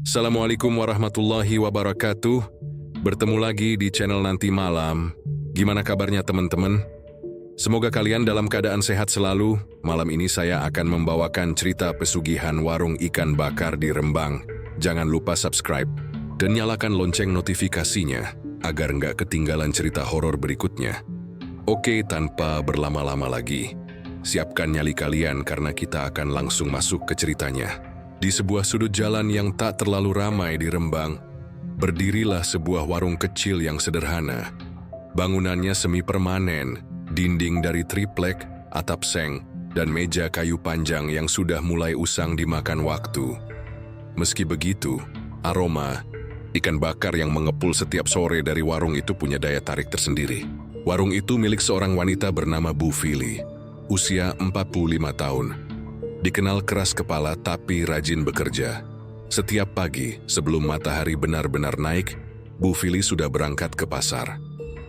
Assalamualaikum warahmatullahi wabarakatuh. Bertemu lagi di channel Nanti Malam. Gimana kabarnya teman-teman? Semoga kalian dalam keadaan sehat selalu. Malam ini saya akan membawakan cerita pesugihan warung ikan bakar di Rembang. Jangan lupa subscribe dan nyalakan lonceng notifikasinya agar nggak ketinggalan cerita horor berikutnya. Oke, tanpa berlama-lama lagi, siapkan nyali kalian karena kita akan langsung masuk ke ceritanya. Di sebuah sudut jalan yang tak terlalu ramai di Rembang, berdirilah sebuah warung kecil yang sederhana. Bangunannya semi permanen, dinding dari triplek, atap seng, dan meja kayu panjang yang sudah mulai usang dimakan waktu. Meski begitu, aroma ikan bakar yang mengepul setiap sore dari warung itu punya daya tarik tersendiri. Warung itu milik seorang wanita bernama Bu Fili, usia 45 tahun. Dikenal keras kepala tapi rajin bekerja. Setiap pagi sebelum matahari benar-benar naik, Bu Fili sudah berangkat ke pasar.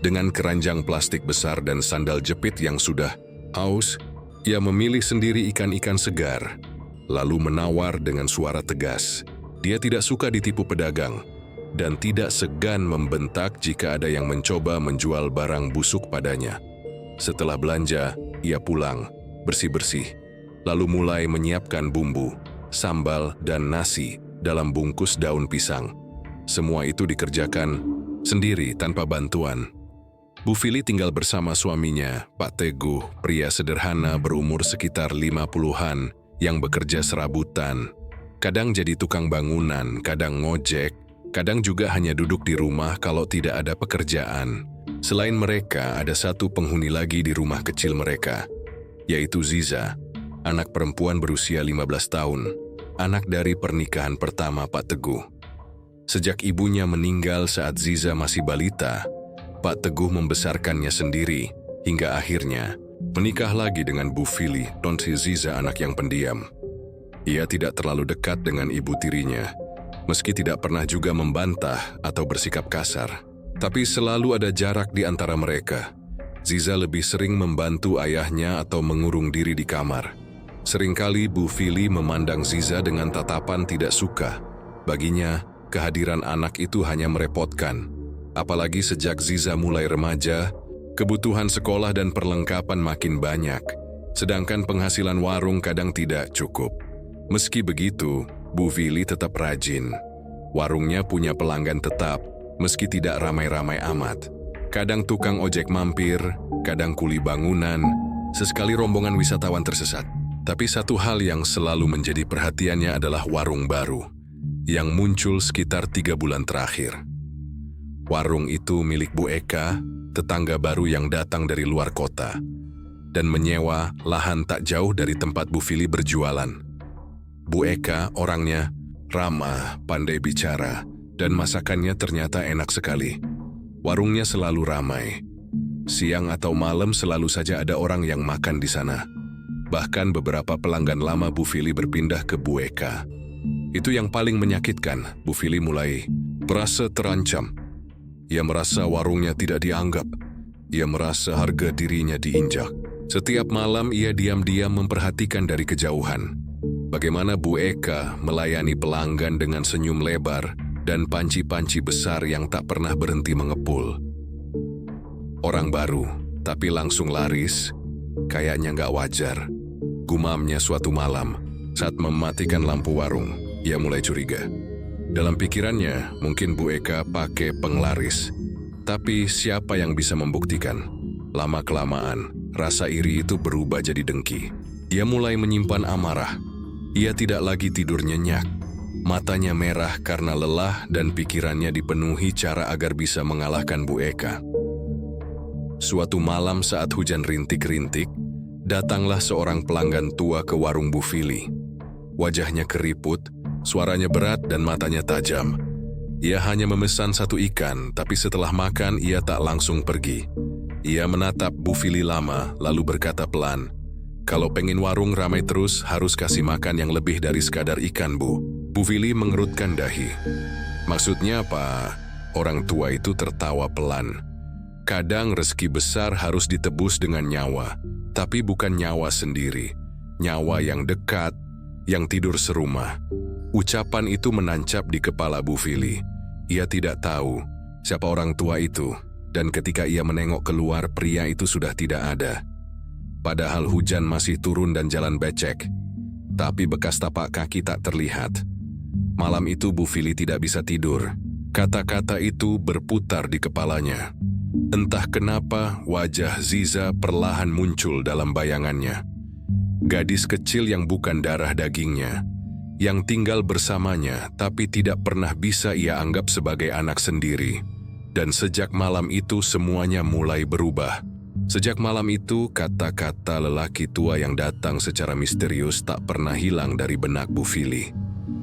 Dengan keranjang plastik besar dan sandal jepit yang sudah aus, ia memilih sendiri ikan-ikan segar, lalu menawar dengan suara tegas. Dia tidak suka ditipu pedagang, dan tidak segan membentak jika ada yang mencoba menjual barang busuk padanya. Setelah belanja, ia pulang, bersih-bersih, lalu mulai menyiapkan bumbu, sambal, dan nasi dalam bungkus daun pisang. Semua itu dikerjakan sendiri tanpa bantuan. Bu Fili tinggal bersama suaminya, Pak Teguh, pria sederhana berumur sekitar 50-an yang bekerja serabutan. Kadang jadi tukang bangunan, kadang ngojek, kadang juga hanya duduk di rumah kalau tidak ada pekerjaan. Selain mereka, ada satu penghuni lagi di rumah kecil mereka, yaitu Ziza, anak perempuan berusia 15 tahun, anak dari pernikahan pertama Pak Teguh. Sejak ibunya meninggal saat Ziza masih balita, Pak Teguh membesarkannya sendiri, hingga akhirnya menikah lagi dengan Bu Fili, dan si Ziza anak yang pendiam. Ia tidak terlalu dekat dengan ibu tirinya, meski tidak pernah juga membantah atau bersikap kasar. Tapi selalu ada jarak di antara mereka. Ziza lebih sering membantu ayahnya atau mengurung diri di kamar. Seringkali Bu Fili memandang Ziza dengan tatapan tidak suka. Baginya, kehadiran anak itu hanya merepotkan. Apalagi sejak Ziza mulai remaja, kebutuhan sekolah dan perlengkapan makin banyak, sedangkan penghasilan warung kadang tidak cukup. Meski begitu, Bu Fili tetap rajin. Warungnya punya pelanggan tetap, meski tidak ramai-ramai amat. Kadang tukang ojek mampir, kadang kuli bangunan, sesekali rombongan wisatawan tersesat. Tapi satu hal yang selalu menjadi perhatiannya adalah warung baru, yang muncul sekitar 3 bulan terakhir. Warung itu milik Bu Eka, tetangga baru yang datang dari luar kota, dan menyewa lahan tak jauh dari tempat Bu Fili berjualan. Bu Eka orangnya ramah, pandai bicara, dan masakannya ternyata enak sekali. Warungnya selalu ramai. Siang atau malam selalu saja ada orang yang makan di sana. Bahkan beberapa pelanggan lama Bu Fili berpindah ke Bu Eka. Itu yang paling menyakitkan. Bu Fili mulai merasa terancam. Ia merasa warungnya tidak dianggap. Ia merasa harga dirinya diinjak. Setiap malam ia diam-diam memperhatikan dari kejauhan bagaimana Bu Eka melayani pelanggan dengan senyum lebar dan panci-panci besar yang tak pernah berhenti mengepul. Orang baru, tapi langsung laris, kayaknya nggak wajar. Gumamnya suatu malam, saat mematikan lampu warung, ia mulai curiga. Dalam pikirannya, mungkin Bu Eka pakai penglaris. Tapi siapa yang bisa membuktikan? Lama-kelamaan, rasa iri itu berubah jadi dengki. Ia mulai menyimpan amarah. Ia tidak lagi tidur nyenyak. Matanya merah karena lelah dan pikirannya dipenuhi cara agar bisa mengalahkan Bu Eka. Suatu malam saat hujan rintik-rintik, datanglah seorang pelanggan tua ke warung Bu Fili. Wajahnya keriput, suaranya berat dan matanya tajam. Ia hanya memesan satu ikan, tapi setelah makan ia tak langsung pergi. Ia menatap Bu Fili lama, lalu berkata pelan, "Kalau pengen warung ramai terus, harus kasih makan yang lebih dari sekadar ikan, Bu." Bu Fili mengerutkan dahi. Maksudnya apa? Orang tua itu tertawa pelan. Kadang rezeki besar harus ditebus dengan nyawa, tapi bukan nyawa sendiri. Nyawa yang dekat, yang tidur serumah. Ucapan itu menancap di kepala Bu Fili. Ia tidak tahu siapa orang tua itu, dan ketika ia menengok keluar, pria itu sudah tidak ada. Padahal hujan masih turun dan jalan becek, tapi bekas tapak kaki tak terlihat. Malam itu Bu Fili tidak bisa tidur. Kata-kata itu berputar di kepalanya. Entah kenapa wajah Ziza perlahan muncul dalam bayangannya. Gadis kecil yang bukan darah dagingnya, yang tinggal bersamanya tapi tidak pernah bisa ia anggap sebagai anak sendiri. Dan sejak malam itu semuanya mulai berubah. Sejak malam itu, kata-kata lelaki tua yang datang secara misterius tak pernah hilang dari benak Bu Fili.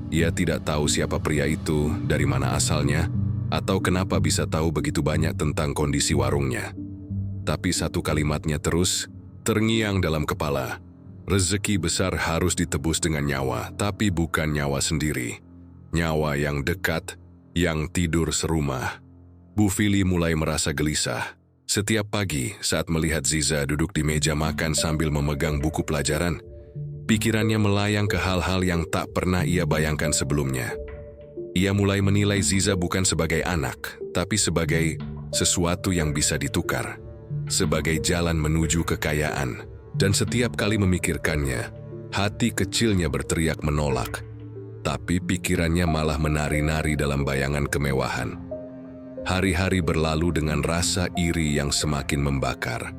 Ia tidak tahu siapa pria itu, dari mana asalnya, atau kenapa bisa tahu begitu banyak tentang kondisi warungnya. Tapi satu kalimatnya terus terngiang dalam kepala. Rezeki besar harus ditebus dengan nyawa, tapi bukan nyawa sendiri. Nyawa yang dekat, yang tidur serumah. Bu Fili mulai merasa gelisah. Setiap pagi saat melihat Ziza duduk di meja makan sambil memegang buku pelajaran, pikirannya melayang ke hal-hal yang tak pernah ia bayangkan sebelumnya. Ia mulai menilai Ziza bukan sebagai anak, tapi sebagai sesuatu yang bisa ditukar. Sebagai jalan menuju kekayaan. Dan setiap kali memikirkannya, hati kecilnya berteriak menolak. Tapi pikirannya malah menari-nari dalam bayangan kemewahan. Hari-hari berlalu dengan rasa iri yang semakin membakar.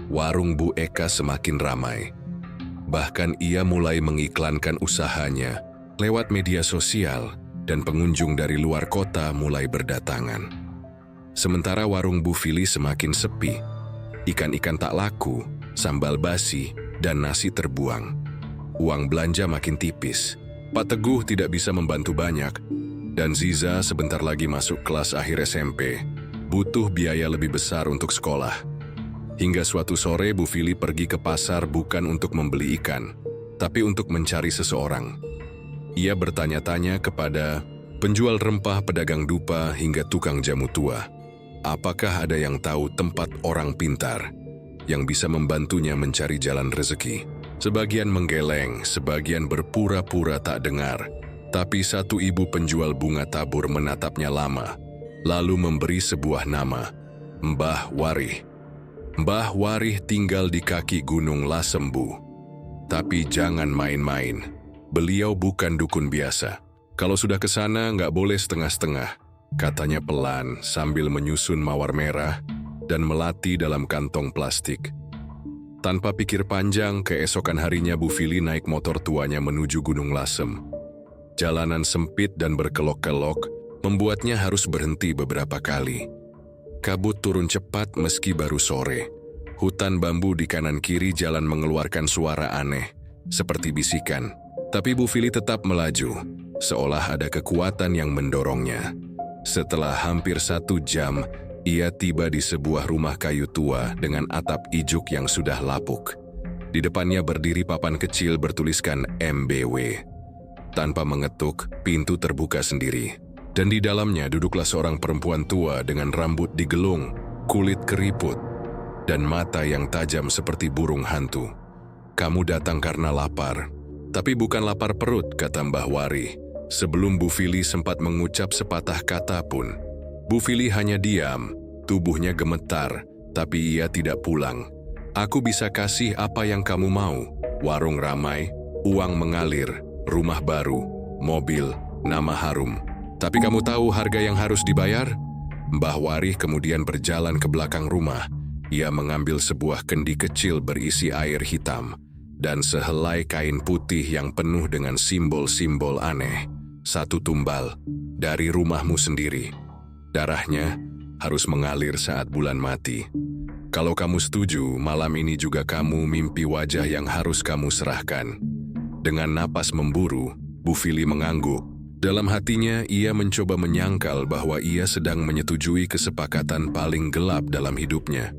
Warung Bu Eka semakin ramai. Bahkan ia mulai mengiklankan usahanya lewat media sosial dan pengunjung dari luar kota mulai berdatangan. Sementara warung Bu Fili semakin sepi. Ikan-ikan tak laku, sambal basi, dan nasi terbuang. Uang belanja makin tipis. Pak Teguh tidak bisa membantu banyak, dan Ziza sebentar lagi masuk kelas akhir SMP. Butuh biaya lebih besar untuk sekolah. Hingga suatu sore Bu Fili pergi ke pasar bukan untuk membeli ikan, tapi untuk mencari seseorang. Ia bertanya-tanya kepada penjual rempah, pedagang dupa, hingga tukang jamu tua. Apakah ada yang tahu tempat orang pintar yang bisa membantunya mencari jalan rezeki? Sebagian menggeleng, sebagian berpura-pura tak dengar. Tapi satu ibu penjual bunga tabur menatapnya lama, lalu memberi sebuah nama, Mbah Warih. Mbah Warih tinggal di kaki Gunung Lasembu. Tapi jangan main-main, beliau bukan dukun biasa. Kalau sudah ke sana nggak boleh setengah-setengah, katanya pelan sambil menyusun mawar merah dan melati dalam kantong plastik. Tanpa pikir panjang, keesokan harinya Bu Fili naik motor tuanya menuju Gunung Lasem. Jalanan sempit dan berkelok-kelok membuatnya harus berhenti beberapa kali. Kabut turun cepat meski baru sore. Hutan bambu di kanan kiri jalan mengeluarkan suara aneh, seperti bisikan. Tapi Bu Fili tetap melaju, seolah ada kekuatan yang mendorongnya. Setelah hampir 1 jam, ia tiba di sebuah rumah kayu tua dengan atap ijuk yang sudah lapuk. Di depannya berdiri papan kecil bertuliskan MBW. Tanpa mengetuk, pintu terbuka sendiri. Dan di dalamnya duduklah seorang perempuan tua dengan rambut digelung, kulit keriput, dan mata yang tajam seperti burung hantu. Kamu datang karena lapar. Tapi bukan lapar perut, kata Mbah Warih. Sebelum Bu Fili sempat mengucap sepatah kata pun. Bu Fili hanya diam, tubuhnya gemetar, tapi ia tidak pulang. Aku bisa kasih apa yang kamu mau. Warung ramai, uang mengalir, rumah baru, mobil, nama harum. Tapi kamu tahu harga yang harus dibayar? Mbah Warih kemudian berjalan ke belakang rumah. Ia mengambil sebuah kendi kecil berisi air hitam dan sehelai kain putih yang penuh dengan simbol-simbol aneh. 1 tumbal dari rumahmu sendiri. Darahnya harus mengalir saat bulan mati. Kalau kamu setuju, malam ini juga kamu mimpi wajah yang harus kamu serahkan. Dengan napas memburu, Bu Fili mengangguk. Dalam hatinya, ia mencoba menyangkal bahwa ia sedang menyetujui kesepakatan paling gelap dalam hidupnya.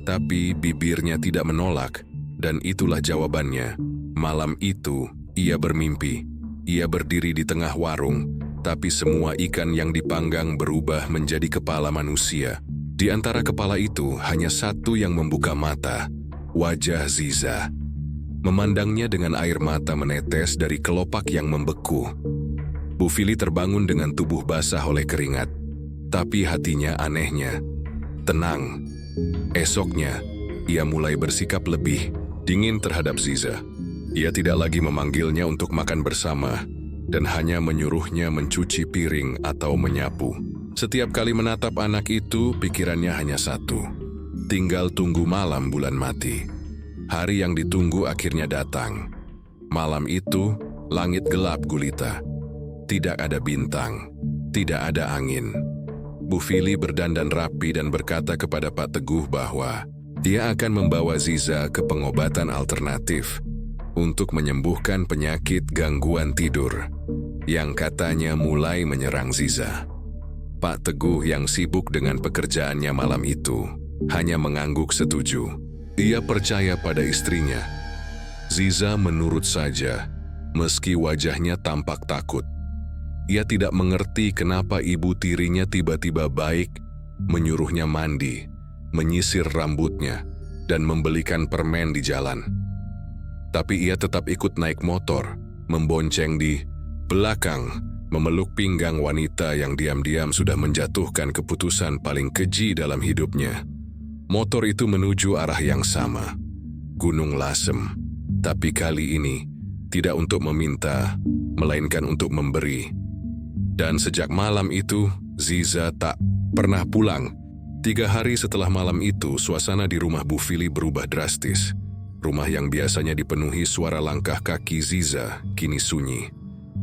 Tapi bibirnya tidak menolak, dan itulah jawabannya. Malam itu, ia bermimpi. Ia berdiri di tengah warung, tapi semua ikan yang dipanggang berubah menjadi kepala manusia. Di antara kepala itu, hanya satu yang membuka mata, wajah Ziza. Memandangnya dengan air mata menetes dari kelopak yang membeku. Bu Fili terbangun dengan tubuh basah oleh keringat. Tapi hatinya anehnya tenang. Esoknya, ia mulai bersikap lebih dingin terhadap Ziza. Ia tidak lagi memanggilnya untuk makan bersama dan hanya menyuruhnya mencuci piring atau menyapu. Setiap kali menatap anak itu, pikirannya hanya satu. Tinggal tunggu malam bulan mati. Hari yang ditunggu akhirnya datang. Malam itu, langit gelap gulita. Tidak ada bintang, tidak ada angin. Bu Fili berdandan rapi dan berkata kepada Pak Teguh bahwa dia akan membawa Ziza ke pengobatan alternatif untuk menyembuhkan penyakit gangguan tidur yang katanya mulai menyerang Ziza. Pak Teguh yang sibuk dengan pekerjaannya malam itu hanya mengangguk setuju. Ia percaya pada istrinya. Ziza menurut saja, meski wajahnya tampak takut. Ia tidak mengerti kenapa ibu tirinya tiba-tiba baik, menyuruhnya mandi, menyisir rambutnya, dan membelikan permen di jalan. Tapi ia tetap ikut naik motor, membonceng di belakang, memeluk pinggang wanita yang diam-diam sudah menjatuhkan keputusan paling keji dalam hidupnya. Motor itu menuju arah yang sama, Gunung Lasem. Tapi kali ini, tidak untuk meminta, melainkan untuk memberi. Dan sejak malam itu, Ziza tak pernah pulang. 3 hari setelah malam itu, suasana di rumah Bu Fili berubah drastis. Rumah yang biasanya dipenuhi suara langkah kaki Ziza, kini sunyi.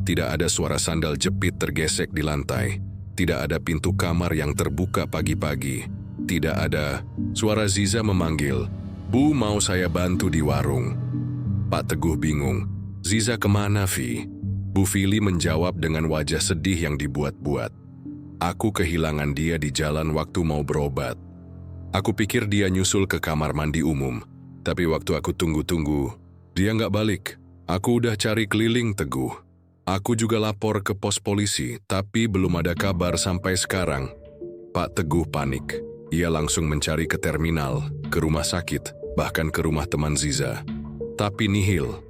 Tidak ada suara sandal jepit tergesek di lantai. Tidak ada pintu kamar yang terbuka pagi-pagi. Tidak ada suara Ziza memanggil, "Bu, mau saya bantu di warung?" Pak Teguh bingung. "Ziza kemana, Vi?" Bu Fili menjawab dengan wajah sedih yang dibuat-buat. "Aku kehilangan dia di jalan waktu mau berobat. Aku pikir dia nyusul ke kamar mandi umum. Tapi waktu aku tunggu-tunggu, dia nggak balik. Aku udah cari keliling, Teguh. Aku juga lapor ke pos polisi, tapi belum ada kabar sampai sekarang." Pak Teguh panik. Ia langsung mencari ke terminal, ke rumah sakit, bahkan ke rumah teman Ziza. Tapi nihil.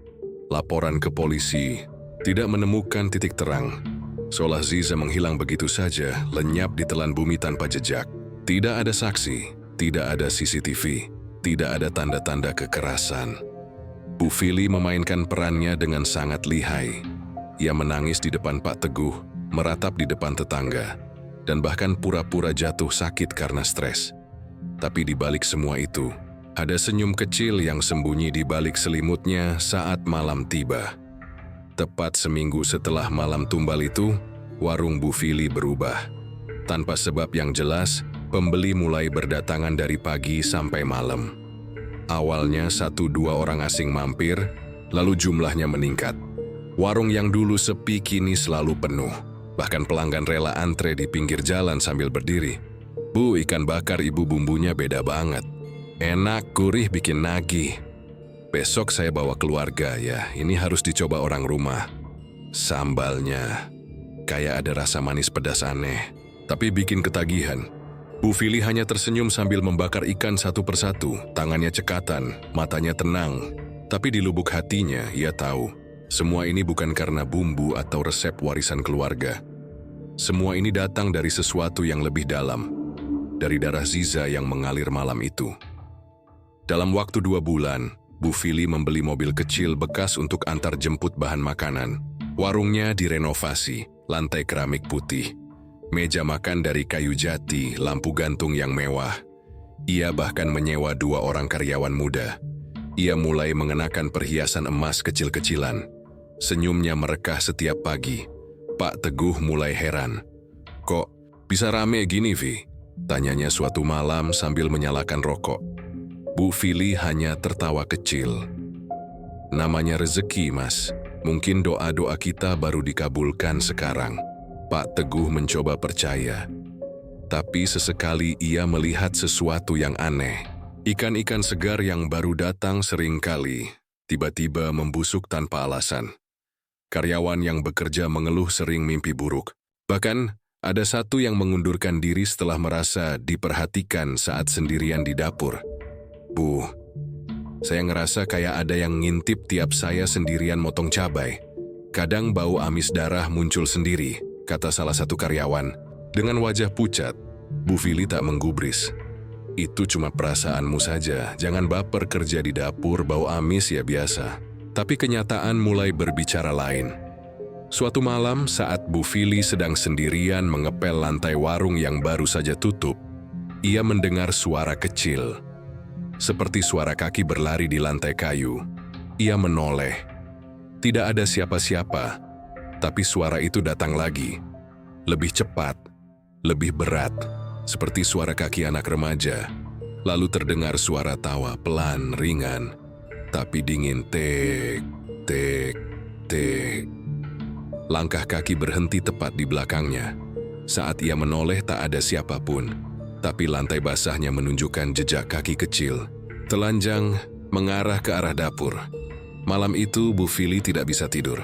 Laporan ke polisi tidak menemukan titik terang. Seolah Ziza menghilang begitu saja, lenyap di telan bumi tanpa jejak. Tidak ada saksi, tidak ada CCTV, tidak ada tanda-tanda kekerasan. Bu Fili memainkan perannya dengan sangat lihai. Ia menangis di depan Pak Teguh, meratap di depan tetangga, dan bahkan pura-pura jatuh sakit karena stres. Tapi di balik semua itu, ada senyum kecil yang sembunyi di balik selimutnya saat malam tiba. Tepat seminggu setelah malam tumbal itu, warung Bu Fili berubah. Tanpa sebab yang jelas, pembeli mulai berdatangan dari pagi sampai malam. Awalnya 1-2 orang asing mampir, lalu jumlahnya meningkat. Warung yang dulu sepi kini selalu penuh. Bahkan pelanggan rela antre di pinggir jalan sambil berdiri. "Bu, ikan bakar ibu bumbunya beda banget. Enak, gurih, bikin nagih. Besok saya bawa keluarga ya, ini harus dicoba orang rumah. Sambalnya, kayak ada rasa manis pedas aneh, tapi bikin ketagihan." Bu Fili hanya tersenyum sambil membakar ikan satu persatu, tangannya cekatan, matanya tenang. Tapi di lubuk hatinya, ia tahu, semua ini bukan karena bumbu atau resep warisan keluarga. Semua ini datang dari sesuatu yang lebih dalam, dari darah Ziza yang mengalir malam itu. Dalam waktu 2 bulan, Bu Fili membeli mobil kecil bekas untuk antar jemput bahan makanan. Warungnya direnovasi, lantai keramik putih, meja makan dari kayu jati, lampu gantung yang mewah. Ia bahkan menyewa 2 orang karyawan muda. Ia mulai mengenakan perhiasan emas kecil-kecilan. Senyumnya merekah setiap pagi. Pak Teguh mulai heran. "Kok bisa rame gini, Vi?" tanyanya suatu malam sambil menyalakan rokok. Bu Fili hanya tertawa kecil. "Namanya rezeki, Mas. Mungkin doa-doa kita baru dikabulkan sekarang." Pak Teguh mencoba percaya. Tapi sesekali ia melihat sesuatu yang aneh. Ikan-ikan segar yang baru datang seringkali tiba-tiba membusuk tanpa alasan. Karyawan yang bekerja mengeluh sering mimpi buruk. Bahkan, ada satu yang mengundurkan diri setelah merasa diperhatikan saat sendirian di dapur. "Bu, saya ngerasa kayak ada yang ngintip tiap saya sendirian motong cabai. Kadang bau amis darah muncul sendiri, kata salah satu karyawan. Dengan wajah pucat, Bu Fili tak menggubris. Itu cuma perasaanmu saja, jangan baper, kerja di dapur bau amis ya biasa. Tapi kenyataan mulai berbicara lain. Suatu malam saat Bu Fili sedang sendirian mengepel lantai warung yang baru saja tutup, ia mendengar suara kecil. Seperti suara kaki berlari di lantai kayu. Ia menoleh. Tidak ada siapa-siapa, tapi suara itu datang lagi. Lebih cepat, lebih berat, seperti suara kaki anak remaja. Lalu terdengar suara tawa pelan, ringan, tapi dingin. Tek, tek, tek. Langkah kaki berhenti tepat di belakangnya. Saat ia menoleh tak ada siapapun. Tapi lantai basahnya menunjukkan jejak kaki kecil, telanjang mengarah ke arah dapur. Malam itu Bu Fili tidak bisa tidur.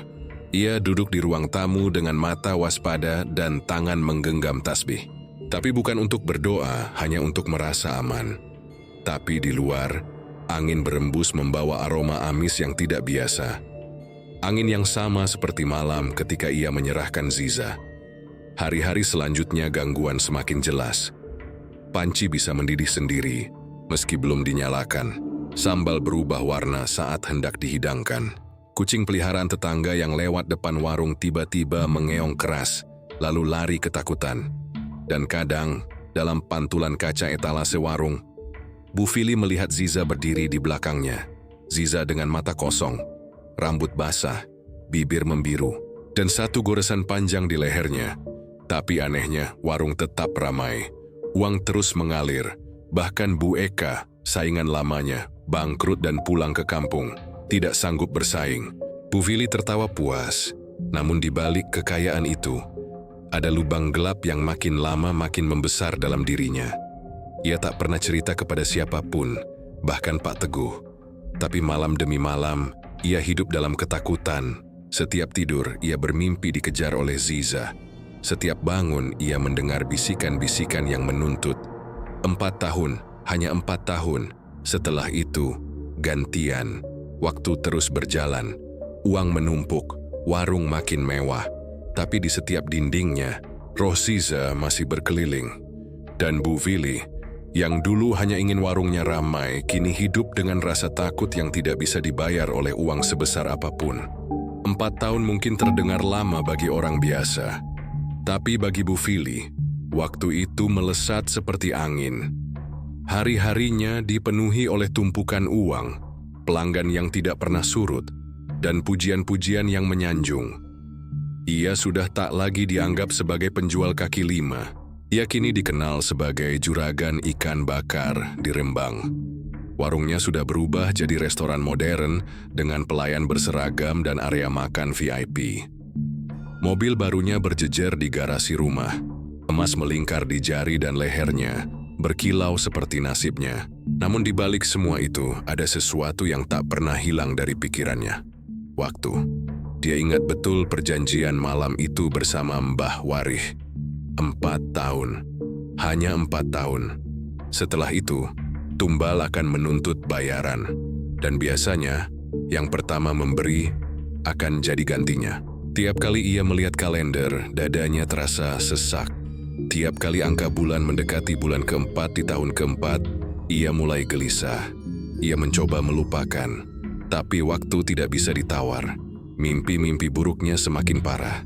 Ia duduk di ruang tamu dengan mata waspada dan tangan menggenggam tasbih. Tapi bukan untuk berdoa, hanya untuk merasa aman. Tapi di luar, angin berembus membawa aroma amis yang tidak biasa. Angin yang sama seperti malam ketika ia menyerahkan Ziza. Hari-hari selanjutnya gangguan semakin jelas. Panci bisa mendidih sendiri, meski belum dinyalakan. Sambal berubah warna saat hendak dihidangkan. Kucing peliharaan tetangga yang lewat depan warung tiba-tiba mengeong keras, lalu lari ketakutan. Dan kadang, dalam pantulan kaca etalase warung, Bu Fili melihat Ziza berdiri di belakangnya. Ziza dengan mata kosong, rambut basah, bibir membiru, dan satu goresan panjang di lehernya. Tapi anehnya, warung tetap ramai. Uang terus mengalir, bahkan Bu Eka, saingan lamanya, bangkrut dan pulang ke kampung, tidak sanggup bersaing. Bu Fili tertawa puas, namun di balik kekayaan itu, ada lubang gelap yang makin lama makin membesar dalam dirinya. Ia tak pernah cerita kepada siapapun, bahkan Pak Teguh. Tapi malam demi malam, ia hidup dalam ketakutan. Setiap tidur, ia bermimpi dikejar oleh Ziza. Setiap bangun, ia mendengar bisikan-bisikan yang menuntut. 4 tahun, hanya 4 tahun. Setelah itu, gantian. Waktu terus berjalan. Uang menumpuk, warung makin mewah. Tapi di setiap dindingnya, roh Ziza masih berkeliling. Dan Bu Fili, yang dulu hanya ingin warungnya ramai, kini hidup dengan rasa takut yang tidak bisa dibayar oleh uang sebesar apapun. 4 tahun mungkin terdengar lama bagi orang biasa. Tapi bagi Bu Fili, waktu itu melesat seperti angin. Hari-harinya dipenuhi oleh tumpukan uang, pelanggan yang tidak pernah surut, dan pujian-pujian yang menyanjung. Ia sudah tak lagi dianggap sebagai penjual kaki lima. Ia kini dikenal sebagai juragan ikan bakar di Rembang. Warungnya sudah berubah jadi restoran modern dengan pelayan berseragam dan area makan VIP. Mobil barunya berjejer di garasi rumah. Emas melingkar di jari dan lehernya, berkilau seperti nasibnya. Namun di balik semua itu, ada sesuatu yang tak pernah hilang dari pikirannya. Waktu. Dia ingat betul perjanjian malam itu bersama Mbah Warih. 4 tahun. Hanya 4 tahun. Setelah itu, tumbal akan menuntut bayaran. Dan biasanya, yang pertama memberi akan jadi gantinya. Tiap kali ia melihat kalender, dadanya terasa sesak. Tiap kali angka bulan mendekati bulan keempat di tahun keempat, ia mulai gelisah. Ia mencoba melupakan, tapi waktu tidak bisa ditawar. Mimpi-mimpi buruknya semakin parah.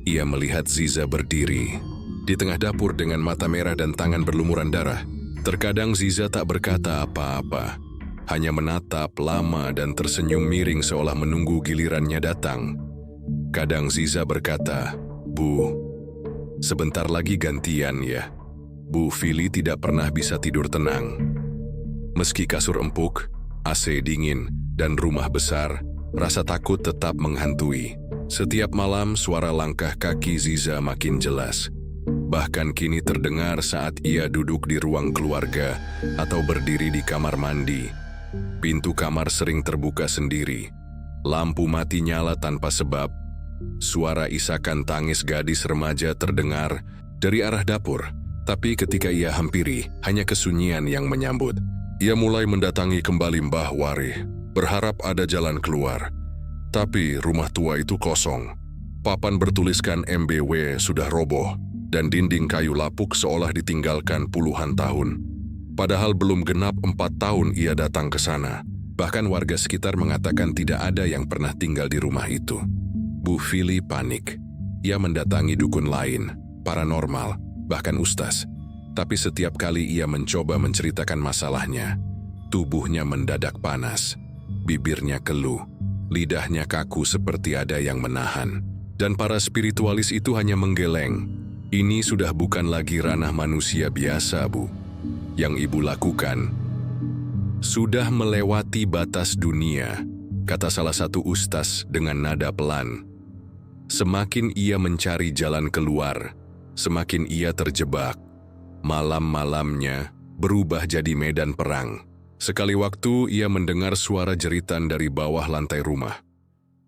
Ia melihat Ziza berdiri di tengah dapur dengan mata merah dan tangan berlumuran darah. Terkadang Ziza tak berkata apa-apa, hanya menatap lama dan tersenyum miring seolah menunggu gilirannya datang. Kadang Ziza berkata, "Bu, sebentar lagi gantian ya." Bu Fili tidak pernah bisa tidur tenang. Meski kasur empuk, AC dingin, dan rumah besar, rasa takut tetap menghantui. Setiap malam suara langkah kaki Ziza makin jelas. Bahkan kini terdengar saat ia duduk di ruang keluarga atau berdiri di kamar mandi. Pintu kamar sering terbuka sendiri. Lampu mati nyala tanpa sebab. Suara isakan tangis gadis remaja terdengar dari arah dapur. Tapi ketika ia hampiri, hanya kesunyian yang menyambut. Ia mulai mendatangi kembali Mbah Warih, berharap ada jalan keluar. Tapi rumah tua itu kosong. Papan bertuliskan MBW sudah roboh, dan dinding kayu lapuk seolah ditinggalkan puluhan tahun. Padahal belum genap 4 tahun ia datang ke sana. Bahkan warga sekitar mengatakan tidak ada yang pernah tinggal di rumah itu. Bu Fili panik. Ia mendatangi dukun lain, paranormal, bahkan ustaz. Tapi setiap kali ia mencoba menceritakan masalahnya, tubuhnya mendadak panas, bibirnya keluh, lidahnya kaku seperti ada yang menahan. Dan para spiritualis itu hanya menggeleng. Ini sudah bukan lagi ranah manusia biasa, Bu. Yang ibu lakukan sudah melewati batas dunia, kata salah satu ustaz dengan nada pelan. Semakin ia mencari jalan keluar, semakin ia terjebak. Malam-malamnya berubah jadi medan perang. Sekali waktu ia mendengar suara jeritan dari bawah lantai rumah.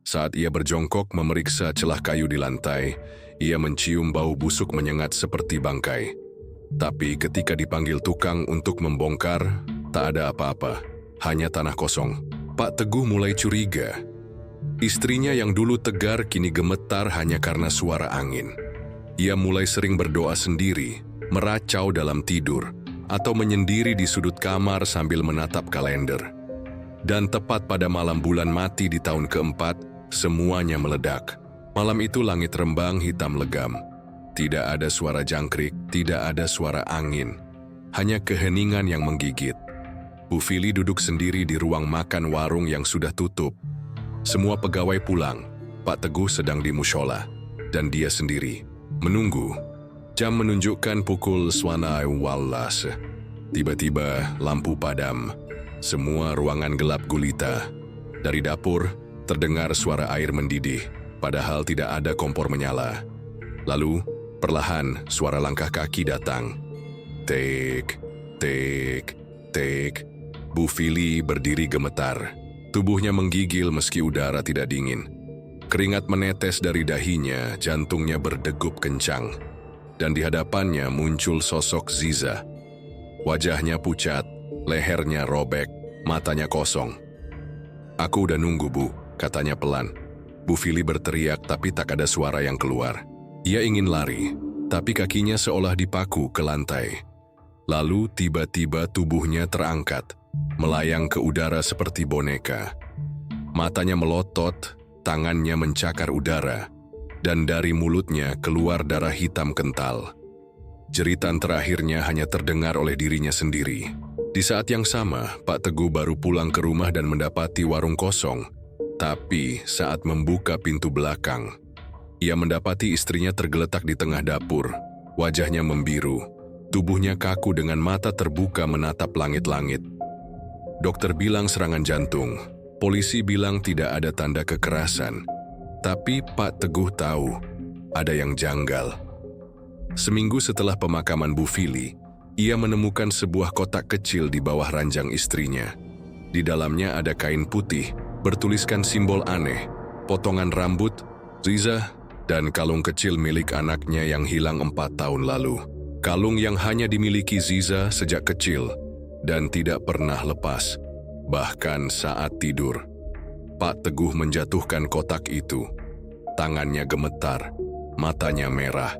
Saat ia berjongkok memeriksa celah kayu di lantai, ia mencium bau busuk menyengat seperti bangkai. Tapi ketika dipanggil tukang untuk membongkar, tak ada apa-apa, hanya tanah kosong. Pak Teguh mulai curiga. Istrinya yang dulu tegar kini gemetar hanya karena suara angin. Ia mulai sering berdoa sendiri, meracau dalam tidur, atau menyendiri di sudut kamar sambil menatap kalender. Dan tepat pada malam bulan mati di tahun keempat, semuanya meledak. Malam itu langit rembang hitam legam. Tidak ada suara jangkrik, tidak ada suara angin. Hanya keheningan yang menggigit. Bu Fili duduk sendiri di ruang makan warung yang sudah tutup. Semua pegawai pulang. Pak Teguh sedang di mushola. Dan dia sendiri. Menunggu. Jam menunjukkan pukul 12. Tiba-tiba lampu padam. Semua ruangan gelap gulita. Dari dapur, terdengar suara air mendidih. Padahal tidak ada kompor menyala. Lalu, perlahan suara langkah kaki datang. Tek, tek, tek. Bu Fili berdiri gemetar. Tubuhnya menggigil meski udara tidak dingin. Keringat menetes dari dahinya, jantungnya berdegup kencang. Dan di hadapannya muncul sosok Ziza. Wajahnya pucat, lehernya robek, matanya kosong. "Aku udah nunggu, Bu," katanya pelan. Bu Fili berteriak tapi tak ada suara yang keluar. Ia ingin lari, tapi kakinya seolah dipaku ke lantai. Lalu tiba-tiba tubuhnya terangkat, melayang ke udara seperti boneka. Matanya melotot, tangannya mencakar udara, dan dari mulutnya keluar darah hitam kental. Jeritan terakhirnya hanya terdengar oleh dirinya sendiri. Di saat yang sama, Pak Teguh baru pulang ke rumah dan mendapati warung kosong. Tapi saat membuka pintu belakang, ia mendapati istrinya tergeletak di tengah dapur. Wajahnya membiru, tubuhnya kaku dengan mata terbuka menatap langit-langit. Dokter bilang serangan jantung, polisi bilang tidak ada tanda kekerasan. Tapi Pak Teguh tahu, ada yang janggal. Seminggu setelah pemakaman Bu Fili, ia menemukan sebuah kotak kecil di bawah ranjang istrinya. Di dalamnya ada kain putih, bertuliskan simbol aneh, potongan rambut, Ziza, dan kalung kecil milik anaknya yang hilang 4 tahun lalu. Kalung yang hanya dimiliki Ziza sejak kecil dan tidak pernah lepas, bahkan saat tidur. Pak Teguh menjatuhkan kotak itu. Tangannya gemetar, matanya merah.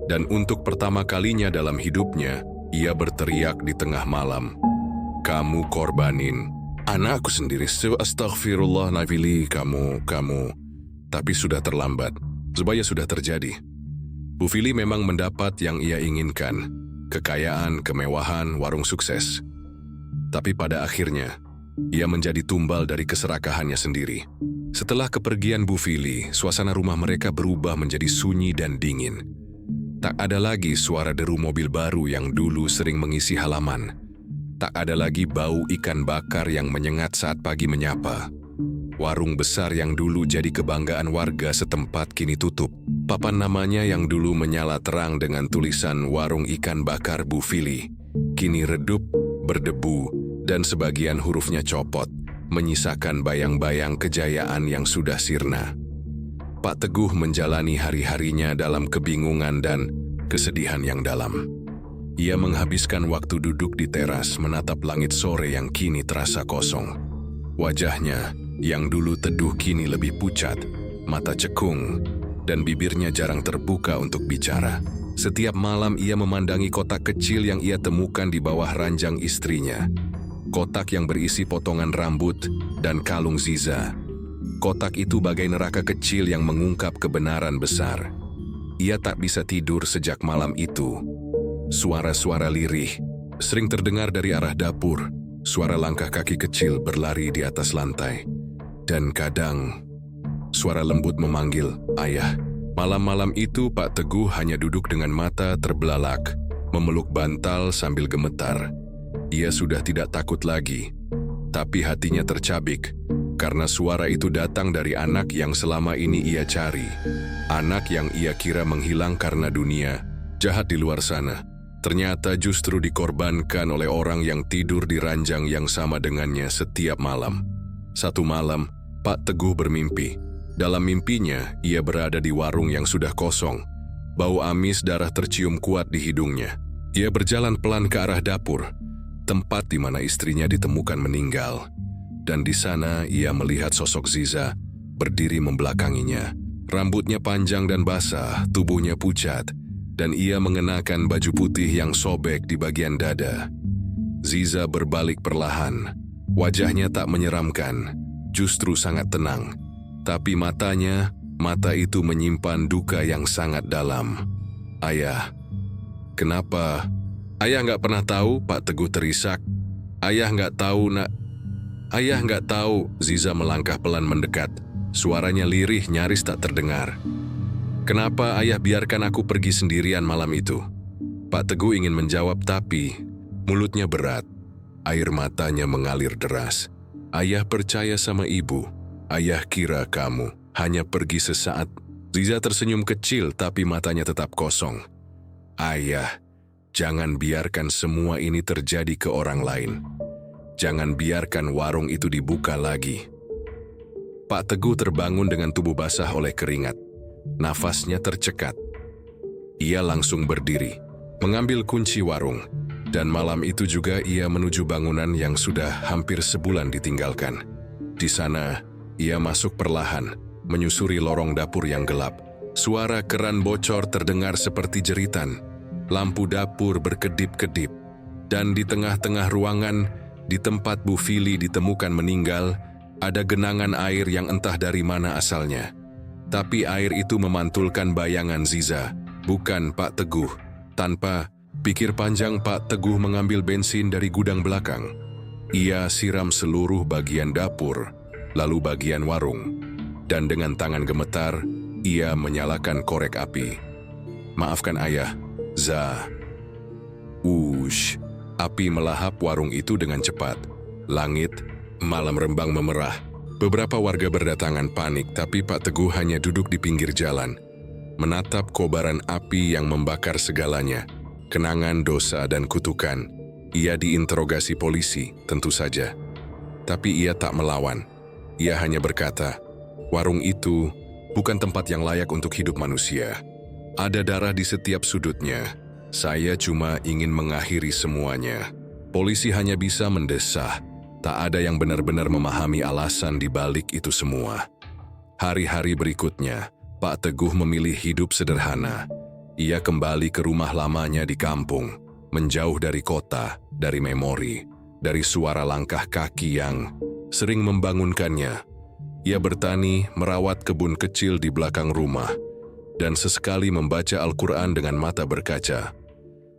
Dan untuk pertama kalinya dalam hidupnya, ia berteriak di tengah malam, "Kamu korbanin anakku sendiri." Astagfirullah, Nafili, kamu. Tapi sudah terlambat. Sebaya sudah terjadi. Bu Fili memang mendapat yang ia inginkan. Kekayaan, kemewahan, warung sukses. Tapi pada akhirnya, ia menjadi tumbal dari keserakahannya sendiri. Setelah kepergian Bu Fili, suasana rumah mereka berubah menjadi sunyi dan dingin. Tak ada lagi suara deru mobil baru yang dulu sering mengisi halaman. Tak ada lagi bau ikan bakar yang menyengat saat pagi menyapa. Warung besar yang dulu jadi kebanggaan warga setempat kini tutup. Papan namanya yang dulu menyala terang dengan tulisan "Warung Ikan Bakar Bu Fili" kini redup, berdebu, dan sebagian hurufnya copot, menyisakan bayang-bayang kejayaan yang sudah sirna. Pak Teguh menjalani hari-harinya dalam kebingungan dan kesedihan yang dalam. Ia menghabiskan waktu duduk di teras menatap langit sore yang kini terasa kosong. Wajahnya Yang dulu teduh kini lebih pucat, mata cekung, dan bibirnya jarang terbuka untuk bicara. Setiap malam ia memandangi kotak kecil yang ia temukan di bawah ranjang istrinya. Kotak yang berisi potongan rambut dan kalung Ziza. Kotak itu bagai neraka kecil yang mengungkap kebenaran besar. Ia tak bisa tidur sejak malam itu. Suara-suara lirih sering terdengar dari arah dapur. Suara langkah kaki kecil berlari di atas lantai. Dan kadang, suara lembut memanggil, "Ayah." Malam-malam itu Pak Teguh hanya duduk dengan mata terbelalak, memeluk bantal sambil gemetar. Ia sudah tidak takut lagi, tapi hatinya tercabik, karena suara itu datang dari anak yang selama ini ia cari. Anak yang ia kira menghilang karena dunia jahat di luar sana. Ternyata justru dikorbankan oleh orang yang tidur di ranjang yang sama dengannya setiap malam. Satu malam, Pak Teguh bermimpi. Dalam mimpinya, ia berada di warung yang sudah kosong. Bau amis darah tercium kuat di hidungnya. Ia berjalan pelan ke arah dapur, tempat di mana istrinya ditemukan meninggal. Dan di sana ia melihat sosok Ziza berdiri membelakanginya. Rambutnya panjang dan basah, tubuhnya pucat, dan ia mengenakan baju putih yang sobek di bagian dada. Ziza berbalik perlahan. Wajahnya tak menyeramkan, justru sangat tenang. Tapi mata itu menyimpan duka yang sangat dalam. "Ayah, kenapa?" "Ayah nggak pernah tahu," Pak Teguh terisak. "Ayah nggak tahu, nak." "Ayah nggak tahu." Ziza melangkah pelan mendekat. Suaranya lirih nyaris tak terdengar. "Kenapa ayah biarkan aku pergi sendirian malam itu?" Pak Teguh ingin menjawab tapi mulutnya berat. Air matanya mengalir deras. "Ayah percaya sama ibu. Ayah kira kamu hanya pergi sesaat." Ziza tersenyum kecil tapi matanya tetap kosong. "Ayah, jangan biarkan semua ini terjadi ke orang lain. Jangan biarkan warung itu dibuka lagi." Pak Teguh terbangun dengan tubuh basah oleh keringat. Nafasnya tercekat. Ia langsung berdiri, mengambil kunci warung, dan malam itu juga ia menuju bangunan yang sudah hampir sebulan ditinggalkan. Di sana, ia masuk perlahan, menyusuri lorong dapur yang gelap. Suara keran bocor terdengar seperti jeritan. Lampu dapur berkedip-kedip. Dan di tengah-tengah ruangan, di tempat Bu Fili ditemukan meninggal, ada genangan air yang entah dari mana asalnya. Tapi air itu memantulkan bayangan Ziza, bukan Pak Teguh. Tanpa pikir panjang, Pak Teguh mengambil bensin dari gudang belakang. Ia siram seluruh bagian dapur, lalu bagian warung. Dan dengan tangan gemetar, ia menyalakan korek api. "Maafkan ayah, Za." Wush, api melahap warung itu dengan cepat. Langit, malam rembang memerah. Beberapa warga berdatangan panik, tapi Pak Teguh hanya duduk di pinggir jalan, menatap kobaran api yang membakar segalanya. Kenangan, dosa, dan kutukan. Ia diinterogasi polisi, tentu saja. Tapi ia tak melawan. Ia hanya berkata, "Warung itu bukan tempat yang layak untuk hidup manusia. Ada darah di setiap sudutnya. Saya cuma ingin mengakhiri semuanya." Polisi hanya bisa mendesah. Tak ada yang benar-benar memahami alasan di balik itu semua. Hari-hari berikutnya, Pak Teguh memilih hidup sederhana. Ia kembali ke rumah lamanya di kampung, menjauh dari kota, dari memori, dari suara langkah kaki yang sering membangunkannya. Ia bertani, merawat kebun kecil di belakang rumah, dan sesekali membaca Al-Quran dengan mata berkaca.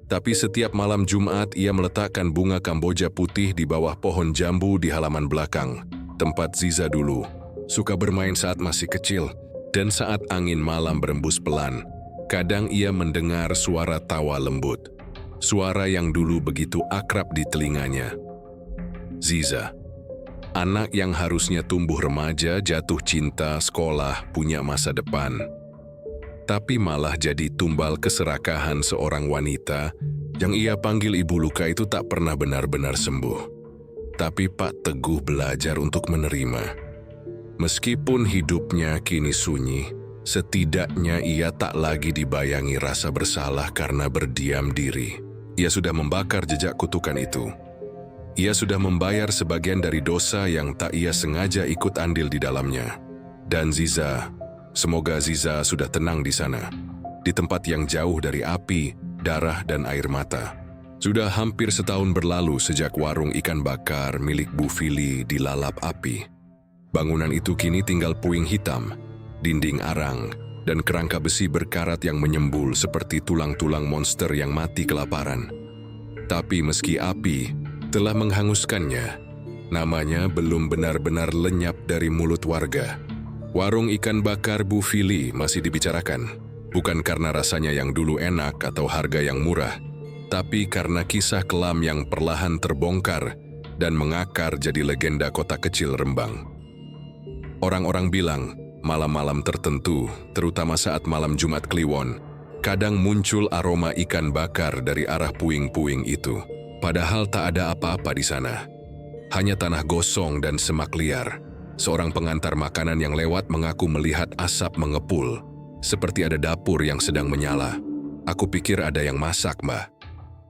Tapi setiap malam Jumat ia meletakkan bunga kamboja putih di bawah pohon jambu di halaman belakang, tempat Ziza dulu suka bermain saat masih kecil. Dan saat angin malam berembus pelan, kadang ia mendengar suara tawa lembut. Suara yang dulu begitu akrab di telinganya. Ziza, anak yang harusnya tumbuh remaja, jatuh cinta, sekolah, punya masa depan. Tapi malah jadi tumbal keserakahan seorang wanita yang ia panggil ibu luka itu tak pernah benar-benar sembuh. Tapi Pak Teguh belajar untuk menerima. Meskipun hidupnya kini sunyi, setidaknya ia tak lagi dibayangi rasa bersalah karena berdiam diri. Ia sudah membakar jejak kutukan itu. Ia sudah membayar sebagian dari dosa yang tak ia sengaja ikut andil di dalamnya. Dan Ziza, semoga Ziza sudah tenang di sana, di tempat yang jauh dari api, darah, dan air mata. Sudah hampir setahun berlalu sejak warung ikan bakar milik Bu Fili dilalap api. Bangunan itu kini tinggal puing hitam, dinding arang, dan kerangka besi berkarat yang menyembul seperti tulang-tulang monster yang mati kelaparan. Tapi meski api telah menghanguskannya, namanya belum benar-benar lenyap dari mulut warga. Warung ikan bakar Bu Fili masih dibicarakan, bukan karena rasanya yang dulu enak atau harga yang murah, tapi karena kisah kelam yang perlahan terbongkar dan mengakar jadi legenda kota kecil Rembang. Orang-orang bilang, malam-malam tertentu, terutama saat malam Jumat Kliwon, kadang muncul aroma ikan bakar dari arah puing-puing itu. Padahal tak ada apa-apa di sana. Hanya tanah gosong dan semak liar. Seorang pengantar makanan yang lewat mengaku melihat asap mengepul, seperti ada dapur yang sedang menyala. Aku pikir ada yang masak, Mbak.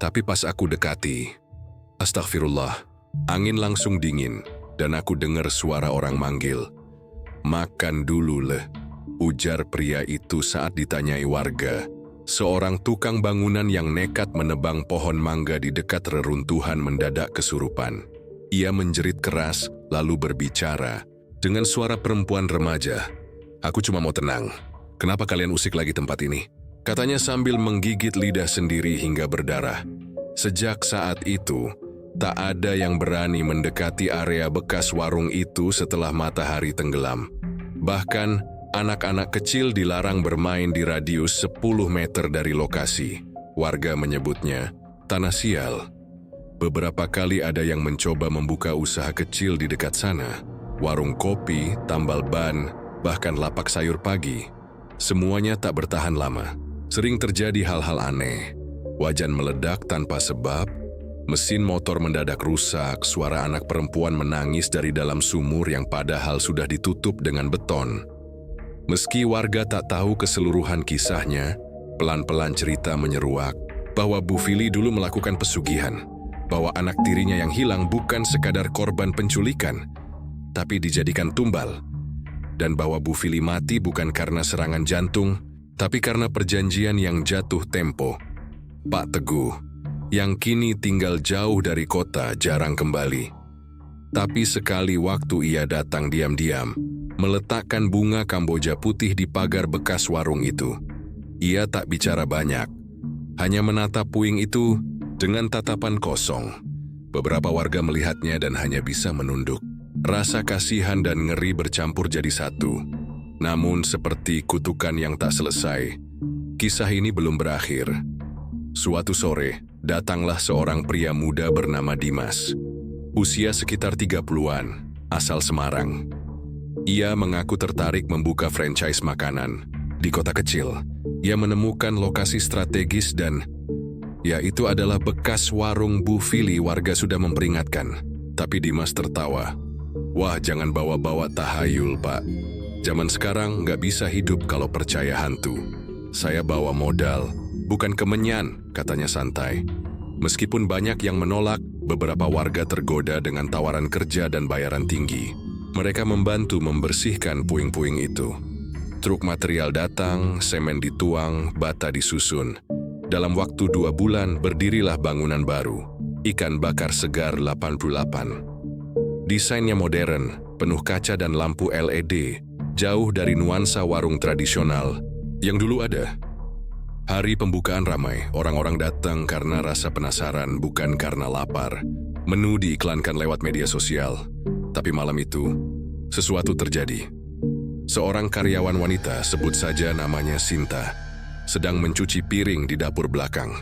Tapi pas aku dekati, astagfirullah, angin langsung dingin dan aku dengar suara orang manggil. "Makan dulu leh," ujar pria itu saat ditanyai warga. Seorang tukang bangunan yang nekat menebang pohon mangga di dekat reruntuhan mendadak kesurupan. Ia menjerit keras lalu berbicara dengan suara perempuan remaja. "Aku cuma mau tenang. Kenapa kalian usik lagi tempat ini?" katanya sambil menggigit lidah sendiri hingga berdarah. Sejak saat itu, tak ada yang berani mendekati area bekas warung itu setelah matahari tenggelam. Bahkan, anak-anak kecil dilarang bermain di radius 10 meter dari lokasi. Warga menyebutnya tanah sial. Beberapa kali ada yang mencoba membuka usaha kecil di dekat sana. Warung kopi, tambal ban, bahkan lapak sayur pagi. Semuanya tak bertahan lama. Sering terjadi hal-hal aneh. Wajan meledak tanpa sebab, mesin motor mendadak rusak, suara anak perempuan menangis dari dalam sumur yang padahal sudah ditutup dengan beton. Meski warga tak tahu keseluruhan kisahnya, pelan-pelan cerita menyeruak bahwa Bu Fili dulu melakukan pesugihan, bahwa anak tirinya yang hilang bukan sekadar korban penculikan, tapi dijadikan tumbal, dan bahwa Bu Fili mati bukan karena serangan jantung, tapi karena perjanjian yang jatuh tempo. Pak Teguh, yang kini tinggal jauh dari kota, jarang kembali. Tapi sekali waktu ia datang diam-diam, meletakkan bunga kamboja putih di pagar bekas warung itu. Ia tak bicara banyak, hanya menatap puing itu dengan tatapan kosong. Beberapa warga melihatnya dan hanya bisa menunduk. Rasa kasihan dan ngeri bercampur jadi satu. Namun seperti kutukan yang tak selesai, kisah ini belum berakhir. Suatu sore, datanglah seorang pria muda bernama Dimas. Usia sekitar 30-an, asal Semarang. Ia mengaku tertarik membuka franchise makanan. Di kota kecil, ia menemukan lokasi strategis dan, ya, itu adalah bekas warung Bu Fili. Warga sudah memperingatkan, tapi Dimas tertawa. "Wah, jangan bawa-bawa tahayul, Pak. Zaman sekarang nggak bisa hidup kalau percaya hantu. Saya bawa modal, bukan kemenyan," katanya santai. Meskipun banyak yang menolak, beberapa warga tergoda dengan tawaran kerja dan bayaran tinggi. Mereka membantu membersihkan puing-puing itu. Truk material datang, semen dituang, bata disusun. Dalam waktu 2 bulan berdirilah bangunan baru, Ikan Bakar Segar 88. Desainnya modern, penuh kaca dan lampu LED, jauh dari nuansa warung tradisional yang dulu ada. Hari pembukaan ramai, orang-orang datang karena rasa penasaran, bukan karena lapar. Menu diiklankan lewat media sosial. Tapi malam itu, sesuatu terjadi. Seorang karyawan wanita, sebut saja namanya Sinta, sedang mencuci piring di dapur belakang.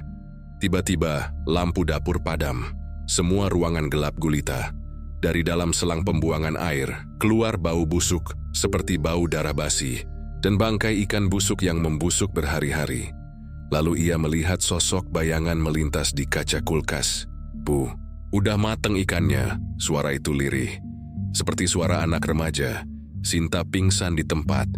Tiba-tiba, lampu dapur padam. Semua ruangan gelap gulita. Dari dalam selang pembuangan air, keluar bau busuk, seperti bau darah basi, dan bangkai ikan busuk yang membusuk berhari-hari. Lalu ia melihat sosok bayangan melintas di kaca kulkas. "Bu, udah mateng ikannya," suara itu lirih. Seperti suara anak remaja, Sinta pingsan di tempat.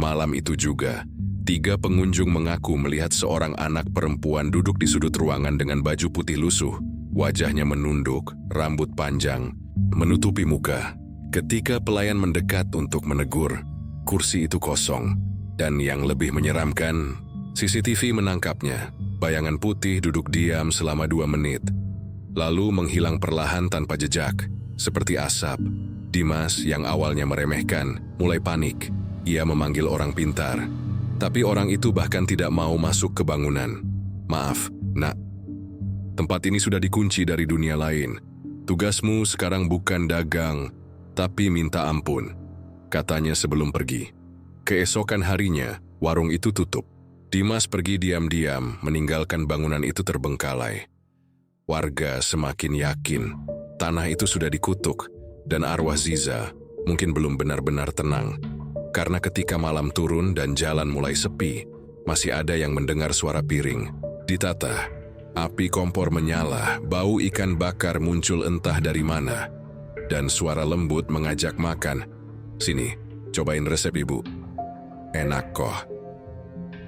Malam itu juga, 3 pengunjung mengaku melihat seorang anak perempuan duduk di sudut ruangan dengan baju putih lusuh, Wajahnya menunduk, rambut panjang, menutupi muka. Ketika pelayan mendekat untuk menegur, kursi itu kosong. Dan yang lebih menyeramkan, CCTV menangkapnya. Bayangan putih duduk diam selama 2 menit. Lalu menghilang perlahan tanpa jejak, seperti asap. Dimas yang awalnya meremehkan, mulai panik. Ia memanggil orang pintar. Tapi orang itu bahkan tidak mau masuk ke bangunan. "Maaf, Nak. Tempat ini sudah dikunci dari dunia lain. Tugasmu sekarang bukan dagang, tapi minta ampun," katanya sebelum pergi. Keesokan harinya, warung itu tutup. Dimas pergi diam-diam, meninggalkan bangunan itu terbengkalai. Warga semakin yakin tanah itu sudah dikutuk, dan arwah Ziza mungkin belum benar-benar tenang. Karena ketika malam turun dan jalan mulai sepi, masih ada yang mendengar suara piring ditata. Api kompor menyala, bau ikan bakar muncul entah dari mana, dan suara lembut mengajak makan. "Sini, cobain resep ibu. Enak kok."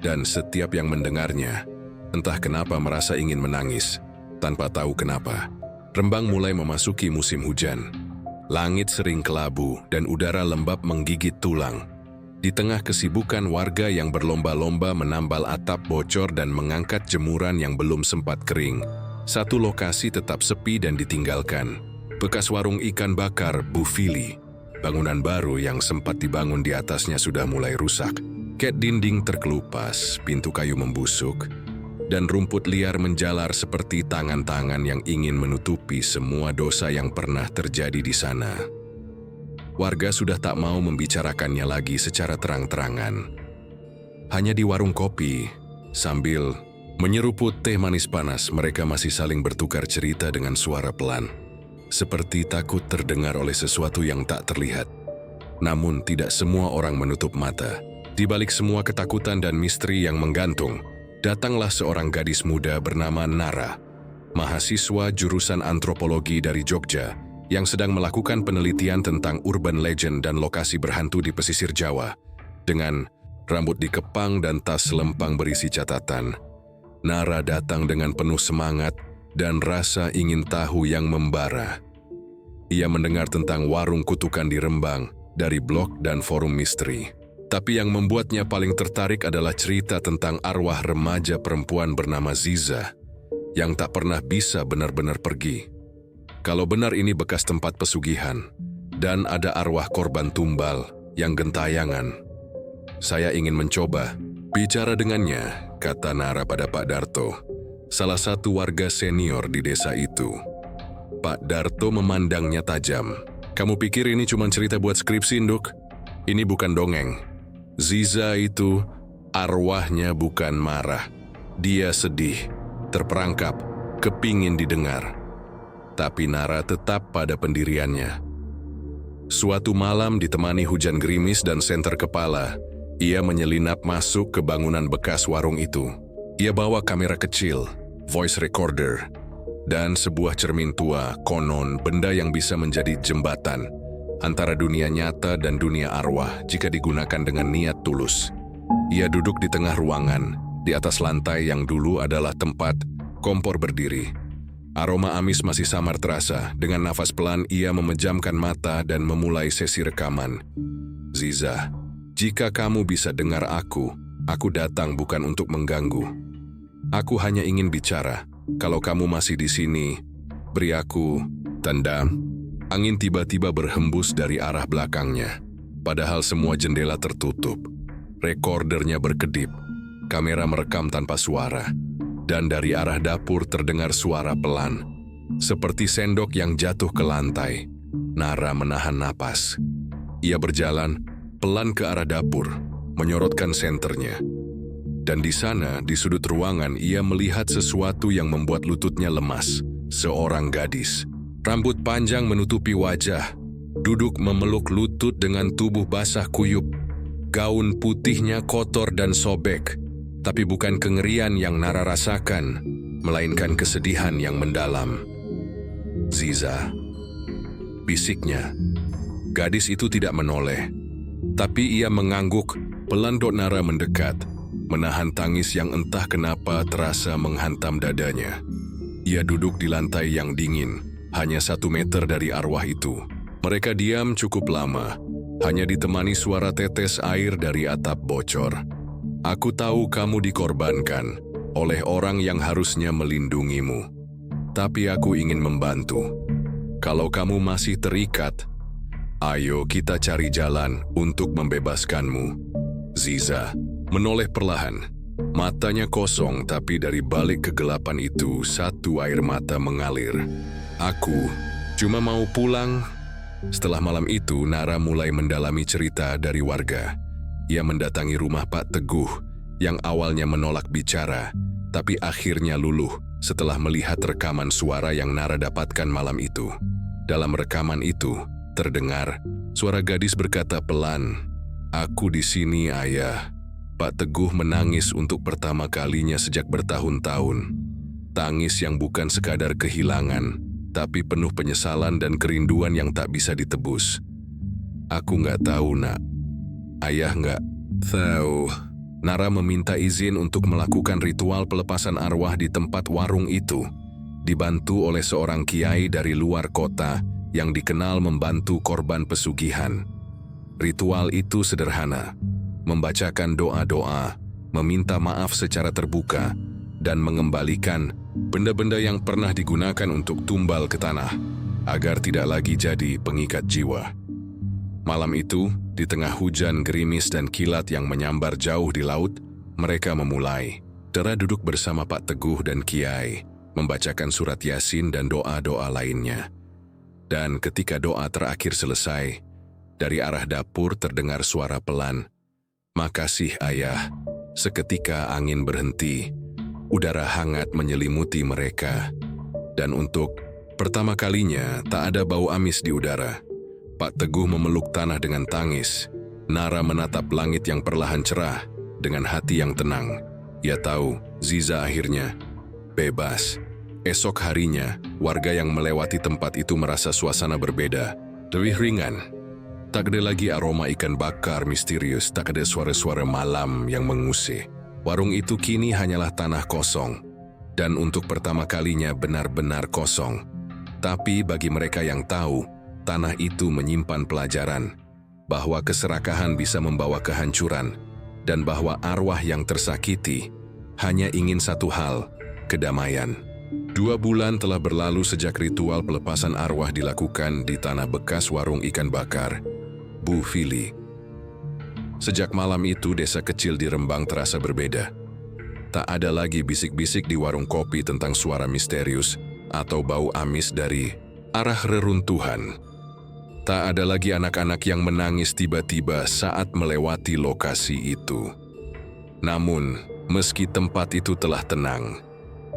Dan setiap yang mendengarnya, entah kenapa merasa ingin menangis, tanpa tahu kenapa. Rembang mulai memasuki musim hujan. Langit sering kelabu dan udara lembab menggigit tulang. Di tengah kesibukan warga yang berlomba-lomba menambal atap bocor dan mengangkat jemuran yang belum sempat kering, satu lokasi tetap sepi dan ditinggalkan. Bekas warung ikan bakar Bu Fili. Bangunan baru yang sempat dibangun di atasnya sudah mulai rusak. Ket dinding terkelupas, pintu kayu membusuk, dan rumput liar menjalar seperti tangan-tangan yang ingin menutupi semua dosa yang pernah terjadi di sana. Warga sudah tak mau membicarakannya lagi secara terang-terangan. Hanya di warung kopi, sambil menyeruput teh manis panas, mereka masih saling bertukar cerita dengan suara pelan. Seperti takut terdengar oleh sesuatu yang tak terlihat. Namun tidak semua orang menutup mata. Di balik semua ketakutan dan misteri yang menggantung, datanglah seorang gadis muda bernama Nara, mahasiswa jurusan antropologi dari Jogja, yang sedang melakukan penelitian tentang urban legend dan lokasi berhantu di pesisir Jawa. Dengan rambut dikepang dan tas selempang berisi catatan, Nara datang dengan penuh semangat dan rasa ingin tahu yang membara. Ia mendengar tentang warung kutukan di Rembang dari blog dan forum misteri. Tapi yang membuatnya paling tertarik adalah cerita tentang arwah remaja perempuan bernama Ziza yang tak pernah bisa benar-benar pergi. Kalau benar ini bekas tempat pesugihan dan ada arwah korban tumbal yang gentayangan, saya ingin mencoba bicara dengannya, kata Nara pada Pak Darto, salah satu warga senior di desa itu. Pak Darto memandangnya tajam. "Kamu pikir ini cuma cerita buat skripsi, Nduk? Ini bukan dongeng. Ziza itu, arwahnya bukan marah. Dia sedih, terperangkap, kepingin didengar." Tapi Nara tetap pada pendiriannya. Suatu malam ditemani hujan gerimis dan senter kepala, ia menyelinap masuk ke bangunan bekas warung itu. Ia bawa kamera kecil, voice recorder, dan sebuah cermin tua, konon benda yang bisa menjadi jembatan antara dunia nyata dan dunia arwah jika digunakan dengan niat tulus. Ia duduk di tengah ruangan, di atas lantai yang dulu adalah tempat kompor berdiri. Aroma amis masih samar terasa. Dengan nafas pelan ia memejamkan mata dan memulai sesi rekaman. "Ziza, jika kamu bisa dengar aku datang bukan untuk mengganggu. Aku hanya ingin bicara. Kalau kamu masih di sini, beri aku tanda." Angin tiba-tiba berhembus dari arah belakangnya, padahal semua jendela tertutup. Rekordernya berkedip, kamera merekam tanpa suara, dan dari arah dapur terdengar suara pelan, seperti sendok yang jatuh ke lantai. Nara menahan napas. Ia berjalan pelan ke arah dapur, menyorotkan senternya. Dan di sana, di sudut ruangan, ia melihat sesuatu yang membuat lututnya lemas. Seorang gadis. Rambut panjang menutupi wajah, duduk memeluk lutut dengan tubuh basah kuyup. Gaun putihnya kotor dan sobek, tapi bukan kengerian yang Nara rasakan, melainkan kesedihan yang mendalam. "Ziza," bisiknya. Gadis itu tidak menoleh, tapi ia mengangguk. Pelan Nara mendekat, menahan tangis yang entah kenapa terasa menghantam dadanya. Ia duduk di lantai yang dingin, hanya 1 meter dari arwah itu. Mereka diam cukup lama, hanya ditemani suara tetes air dari atap bocor. Aku tahu kamu dikorbankan oleh orang yang harusnya melindungimu. Tapi aku ingin membantu. Kalau kamu masih terikat, ayo kita cari jalan untuk membebaskanmu. Ziza menoleh perlahan. Matanya kosong, tapi dari balik kegelapan itu satu air mata mengalir. Aku cuma mau pulang. Setelah malam itu, Nara mulai mendalami cerita dari warga. Ia mendatangi rumah Pak Teguh yang awalnya menolak bicara, tapi akhirnya luluh setelah melihat rekaman suara yang Nara dapatkan malam itu. Dalam rekaman itu, terdengar suara gadis berkata pelan, "Aku di sini, Ayah." Pak Teguh menangis untuk pertama kalinya sejak bertahun-tahun. Tangis yang bukan sekadar kehilangan, tapi penuh penyesalan dan kerinduan yang tak bisa ditebus. "Aku nggak tahu, Nak. Ayah nggak tahu." Nara meminta izin untuk melakukan ritual pelepasan arwah di tempat warung itu, dibantu oleh seorang kiai dari luar kota yang dikenal membantu korban pesugihan. Ritual itu sederhana. Membacakan doa-doa, meminta maaf secara terbuka, dan mengembalikan benda-benda yang pernah digunakan untuk tumbal ke tanah, agar tidak lagi jadi pengikat jiwa. Malam itu, di tengah hujan gerimis dan kilat yang menyambar jauh di laut, mereka memulai. Dara duduk bersama Pak Teguh dan Kiai, membacakan surat Yasin dan doa-doa lainnya. Dan ketika doa terakhir selesai, dari arah dapur terdengar suara pelan, "Makasih, Ayah." Seketika angin berhenti, udara hangat menyelimuti mereka. Dan untuk pertama kalinya tak ada bau amis di udara. Pak Teguh memeluk tanah dengan tangis. Nara menatap langit yang perlahan cerah dengan hati yang tenang. Ia tahu Ziza akhirnya bebas. Esok harinya, warga yang melewati tempat itu merasa suasana berbeda, lebih ringan. Tak ada lagi aroma ikan bakar misterius, tak ada suara-suara malam yang mengusik. Warung itu kini hanyalah tanah kosong, dan untuk pertama kalinya benar-benar kosong. Tapi bagi mereka yang tahu, tanah itu menyimpan pelajaran, bahwa keserakahan bisa membawa kehancuran, dan bahwa arwah yang tersakiti hanya ingin satu hal, kedamaian. 2 bulan telah berlalu sejak ritual pelepasan arwah dilakukan di tanah bekas warung ikan bakar, Bu Fili. Sejak malam itu, desa kecil di Rembang terasa berbeda. Tak ada lagi bisik-bisik di warung kopi tentang suara misterius atau bau amis dari arah reruntuhan. Tak ada lagi anak-anak yang menangis tiba-tiba saat melewati lokasi itu. Namun, meski tempat itu telah tenang,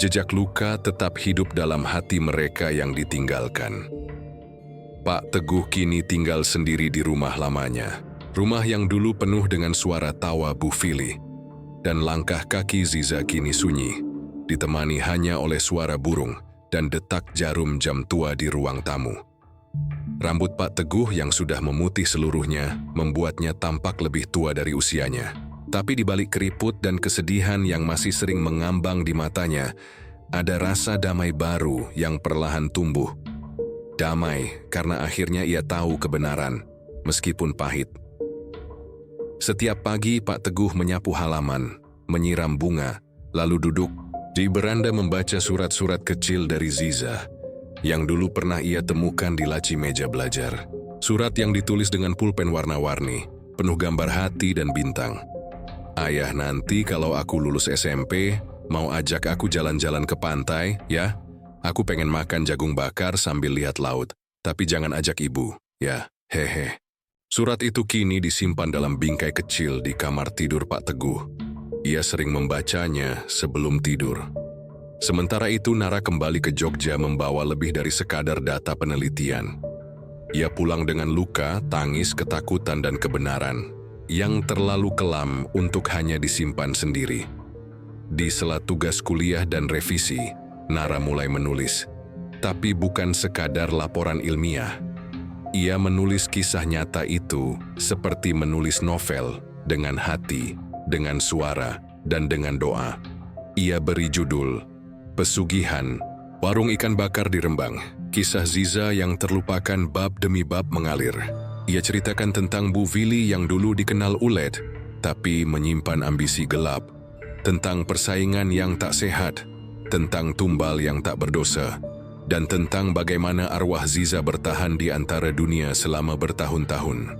jejak luka tetap hidup dalam hati mereka yang ditinggalkan. Pak Teguh kini tinggal sendiri di rumah lamanya. Rumah yang dulu penuh dengan suara tawa Bu Fili. Dan langkah kaki Ziza kini sunyi, ditemani hanya oleh suara burung dan detak jarum jam tua di ruang tamu. Rambut Pak Teguh yang sudah memutih seluruhnya membuatnya tampak lebih tua dari usianya. Tapi di balik keriput dan kesedihan yang masih sering mengambang di matanya, ada rasa damai baru yang perlahan tumbuh. Damai karena akhirnya ia tahu kebenaran, meskipun pahit. Setiap pagi Pak Teguh menyapu halaman, menyiram bunga, lalu duduk di beranda membaca surat-surat kecil dari Ziza, yang dulu pernah ia temukan di laci meja belajar. Surat yang ditulis dengan pulpen warna-warni, penuh gambar hati dan bintang. "Ayah, nanti kalau aku lulus SMP, mau ajak aku jalan-jalan ke pantai, ya? Aku pengen makan jagung bakar sambil lihat laut, tapi jangan ajak ibu, ya, hehe." Surat itu kini disimpan dalam bingkai kecil di kamar tidur Pak Teguh. Ia sering membacanya sebelum tidur. Sementara itu, Nara kembali ke Jogja membawa lebih dari sekadar data penelitian. Ia pulang dengan luka, tangis, ketakutan, dan kebenaran yang terlalu kelam untuk hanya disimpan sendiri. Di sela tugas kuliah dan revisi, Nara mulai menulis. Tapi bukan sekadar laporan ilmiah. Ia menulis kisah nyata itu seperti menulis novel, dengan hati, dengan suara, dan dengan doa. Ia beri judul, Pesugihan, Warung ikan bakar di Rembang. Kisah Ziza yang terlupakan bab demi bab mengalir. Ia ceritakan tentang Bu Vili yang dulu dikenal ulet, tapi menyimpan ambisi gelap. Tentang persaingan yang tak sehat, tentang tumbal yang tak berdosa, dan tentang bagaimana arwah Ziza bertahan di antara dunia selama bertahun-tahun.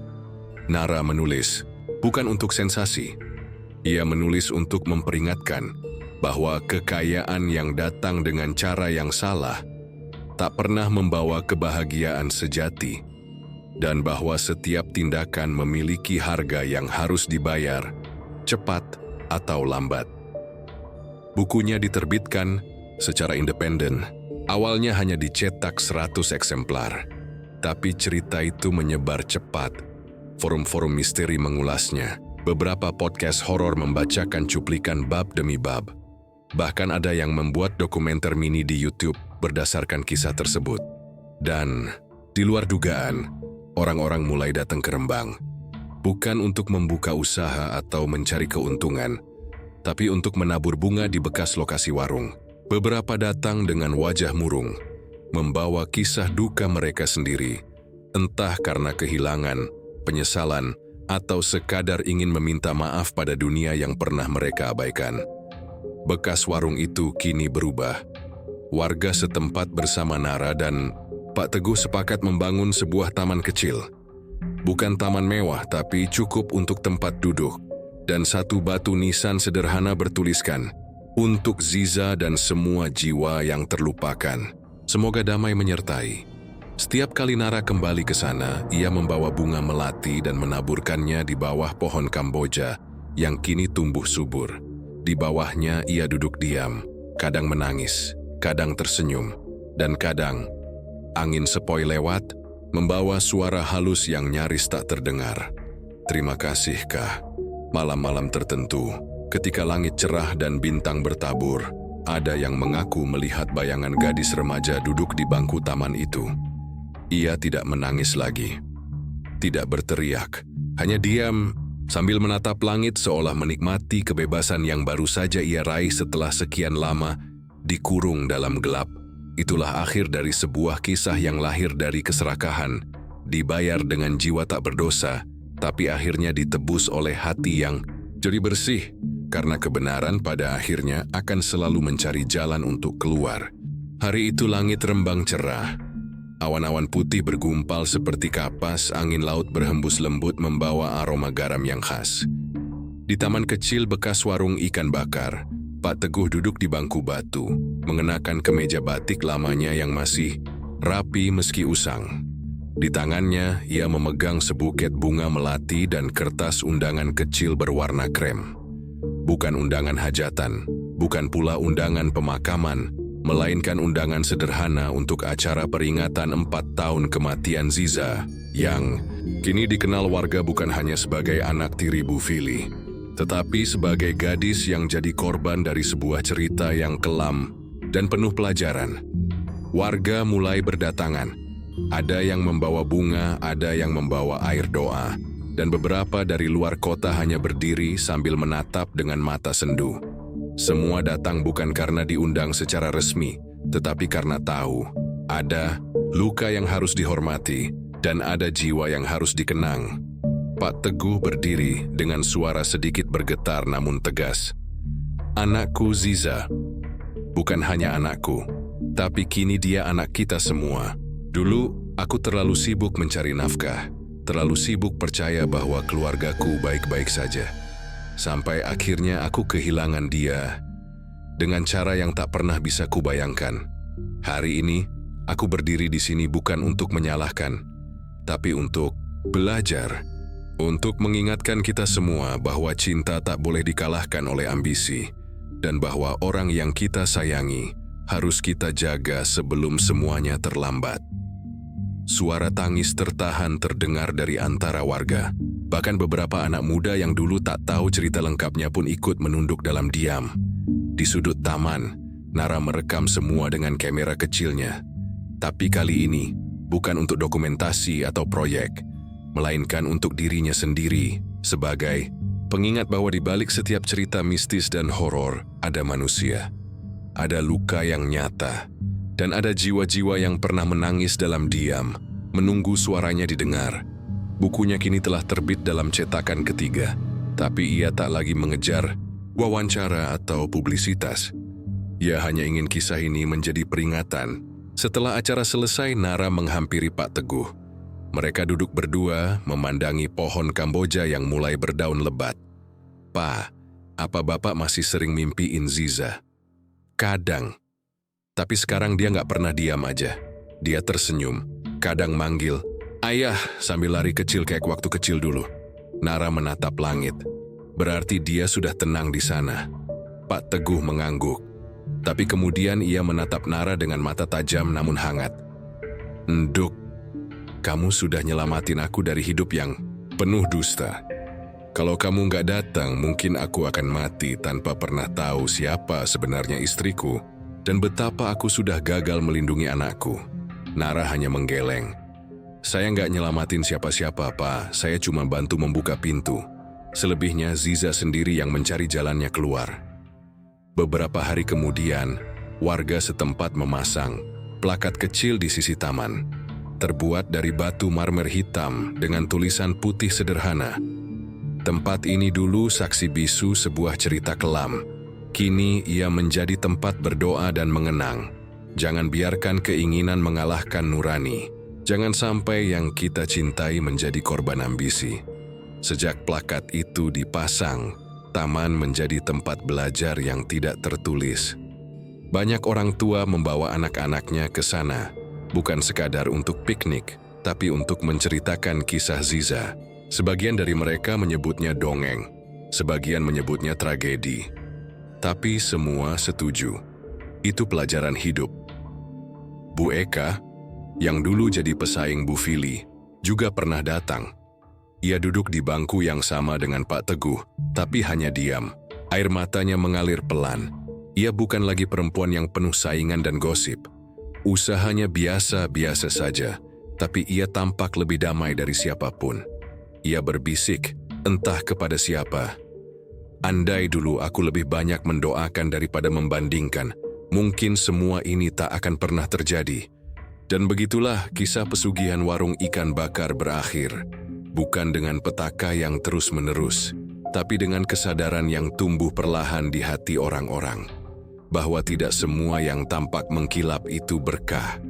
Nara menulis, bukan untuk sensasi. Ia menulis untuk memperingatkan bahwa kekayaan yang datang dengan cara yang salah tak pernah membawa kebahagiaan sejati, dan bahwa setiap tindakan memiliki harga yang harus dibayar, cepat atau lambat. Bukunya diterbitkan secara independen. Awalnya hanya dicetak 100 eksemplar, tapi cerita itu menyebar cepat. Forum-forum misteri mengulasnya. Beberapa podcast horor membacakan cuplikan bab demi bab. Bahkan ada yang membuat dokumenter mini di YouTube berdasarkan kisah tersebut. Dan di luar dugaan, orang-orang mulai datang ke Rembang. Bukan untuk membuka usaha atau mencari keuntungan, tapi untuk menabur bunga di bekas lokasi warung. Beberapa datang dengan wajah murung, membawa kisah duka mereka sendiri, entah karena kehilangan, penyesalan, atau sekadar ingin meminta maaf pada dunia yang pernah mereka abaikan. Bekas warung itu kini berubah. Warga setempat bersama Nara dan Pak Teguh sepakat membangun sebuah taman kecil. Bukan taman mewah, tapi cukup untuk tempat duduk. Dan satu batu nisan sederhana bertuliskan, "Untuk Ziza dan semua jiwa yang terlupakan. Semoga damai menyertai." Setiap kali Nara kembali ke sana, ia membawa bunga melati dan menaburkannya di bawah pohon Kamboja yang kini tumbuh subur. Di bawahnya ia duduk diam, kadang menangis, kadang tersenyum, dan kadang angin sepoi lewat, membawa suara halus yang nyaris tak terdengar. "Terima kasih, Kak." Malam-malam tertentu, ketika langit cerah dan bintang bertabur, ada yang mengaku melihat bayangan gadis remaja duduk di bangku taman itu. Ia tidak menangis lagi, tidak berteriak, hanya diam sambil menatap langit seolah menikmati kebebasan yang baru saja ia raih setelah sekian lama dikurung dalam gelap. Itulah akhir dari sebuah kisah yang lahir dari keserakahan, dibayar dengan jiwa tak berdosa, tapi akhirnya ditebus oleh hati yang jadi bersih, karena kebenaran pada akhirnya akan selalu mencari jalan untuk keluar. Hari itu langit Rembang cerah. Awan-awan putih bergumpal seperti kapas, angin laut berhembus lembut membawa aroma garam yang khas. Di taman kecil bekas warung ikan bakar, Pak Teguh duduk di bangku batu, mengenakan kemeja batik lamanya yang masih rapi meski usang. Di tangannya, ia memegang sebuket bunga melati dan kertas undangan kecil berwarna krem. Bukan undangan hajatan, bukan pula undangan pemakaman, melainkan undangan sederhana untuk acara peringatan 4 tahun kematian Ziza, yang kini dikenal warga bukan hanya sebagai anak tiri Bu Vili, tetapi sebagai gadis yang jadi korban dari sebuah cerita yang kelam dan penuh pelajaran. Warga mulai berdatangan. Ada yang membawa bunga, ada yang membawa air doa, dan beberapa dari luar kota hanya berdiri sambil menatap dengan mata sendu. Semua datang bukan karena diundang secara resmi, tetapi karena tahu ada luka yang harus dihormati dan ada jiwa yang harus dikenang. Pak Teguh berdiri dengan suara sedikit bergetar namun tegas. "Anakku Ziza, bukan hanya anakku, tapi kini dia anak kita semua. Dulu aku terlalu sibuk mencari nafkah, terlalu sibuk percaya bahwa keluargaku baik-baik saja. Sampai akhirnya aku kehilangan dia dengan cara yang tak pernah bisa kubayangkan. Hari ini, aku berdiri di sini bukan untuk menyalahkan, tapi untuk belajar, untuk mengingatkan kita semua bahwa cinta tak boleh dikalahkan oleh ambisi, dan bahwa orang yang kita sayangi harus kita jaga sebelum semuanya terlambat." Suara tangis tertahan terdengar dari antara warga. Bahkan beberapa anak muda yang dulu tak tahu cerita lengkapnya pun ikut menunduk dalam diam. Di sudut taman, Nara merekam semua dengan kamera kecilnya. Tapi kali ini, bukan untuk dokumentasi atau proyek, melainkan untuk dirinya sendiri, sebagai pengingat bahwa di balik setiap cerita mistis dan horor ada manusia. Ada luka yang nyata, Dan ada jiwa-jiwa yang pernah menangis dalam diam, menunggu suaranya didengar. Bukunya kini telah terbit dalam cetakan ketiga, tapi ia tak lagi mengejar wawancara atau publisitas. Ia hanya ingin kisah ini menjadi peringatan. Setelah acara selesai, Nara menghampiri Pak Teguh. Mereka duduk berdua, memandangi pohon Kamboja yang mulai berdaun lebat. "Pak, apa Bapak masih sering mimpiin Ziza?" "Kadang." Tapi sekarang dia nggak pernah diam aja. Dia tersenyum, kadang manggil, "Ayah," sambil lari kecil kayak waktu kecil dulu. Nara menatap langit. Berarti dia sudah tenang di sana. Pak Teguh mengangguk. Tapi kemudian ia menatap Nara dengan mata tajam namun hangat. "Nduk, kamu sudah nyelamatin aku dari hidup yang penuh dusta. Kalau kamu nggak datang, mungkin aku akan mati tanpa pernah tahu siapa sebenarnya istriku dan betapa aku sudah gagal melindungi anakku." Nara hanya menggeleng. "Saya nggak nyelamatin siapa-siapa, Pak. Saya cuma bantu membuka pintu. Selebihnya Ziza sendiri yang mencari jalannya keluar." Beberapa hari kemudian, warga setempat memasang plakat kecil di sisi taman, terbuat dari batu marmer hitam dengan tulisan putih sederhana. "Tempat ini dulu saksi bisu sebuah cerita kelam. Kini ia menjadi tempat berdoa dan mengenang. Jangan biarkan keinginan mengalahkan nurani. Jangan sampai yang kita cintai menjadi korban ambisi." Sejak plakat itu dipasang, taman menjadi tempat belajar yang tidak tertulis. Banyak orang tua membawa anak-anaknya ke sana, bukan sekadar untuk piknik, tapi untuk menceritakan kisah Ziza. Sebagian dari mereka menyebutnya dongeng, sebagian menyebutnya tragedi. Tapi semua setuju, itu pelajaran hidup. Bu Eka, yang dulu jadi pesaing Bu Fili, juga pernah datang. Ia duduk di bangku yang sama dengan Pak Teguh, tapi hanya diam. Air matanya mengalir pelan. Ia bukan lagi perempuan yang penuh saingan dan gosip. Usahanya biasa-biasa saja, tapi ia tampak lebih damai dari siapapun. Ia berbisik, entah kepada siapa. "Andai dulu aku lebih banyak mendoakan daripada membandingkan, mungkin semua ini tak akan pernah terjadi." Dan begitulah kisah pesugihan warung ikan bakar berakhir. Bukan dengan petaka yang terus-menerus, tapi dengan kesadaran yang tumbuh perlahan di hati orang-orang. Bahwa tidak semua yang tampak mengkilap itu berkah.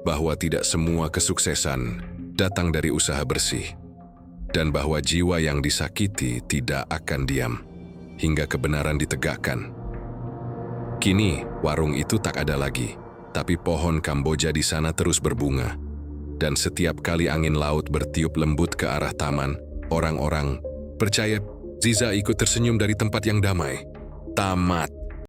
Bahwa tidak semua kesuksesan datang dari usaha bersih. Dan bahwa jiwa yang disakiti tidak akan diam hingga kebenaran ditegakkan. Kini, warung itu tak ada lagi, tapi pohon Kamboja di sana terus berbunga. Dan setiap kali angin laut bertiup lembut ke arah taman, orang-orang percaya Ziza ikut tersenyum dari tempat yang damai. Tamat.